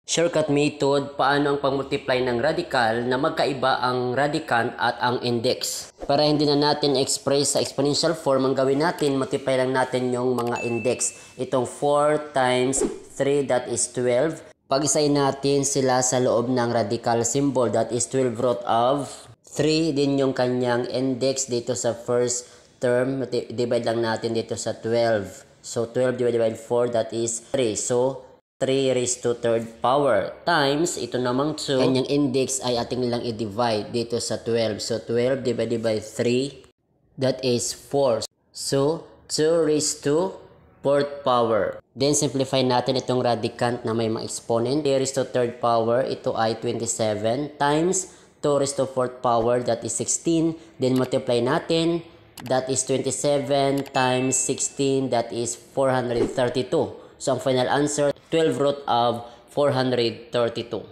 Shortcut method, paano ang pag-multiply ng radical na magkaiba ang radicand at ang index. Para hindi na natin express sa exponential form, ang gawin natin, multiply lang natin yung mga index. Itong 4 times 3, that is 12. Pag-isayin natin sila sa loob ng radical symbol, that is 12 root of 3. Din yung kanyang index dito sa first term, divide lang natin dito sa 12. So 12 divided by 4, that is 3. So 3 raised to third power times ito namang 2. Kanyang index ay ating lang i-divide dito sa 12. So 12 divided by 3, that is 4. So 2 raised to fourth power. Then simplify natin itong radicand na may mga exponent. 3 raised to third power, ito ay 27 times 2 raised to fourth power, that is 16. Then multiply natin, that is 27 times 16, that is 432. So ang final answer, 12 root of 432.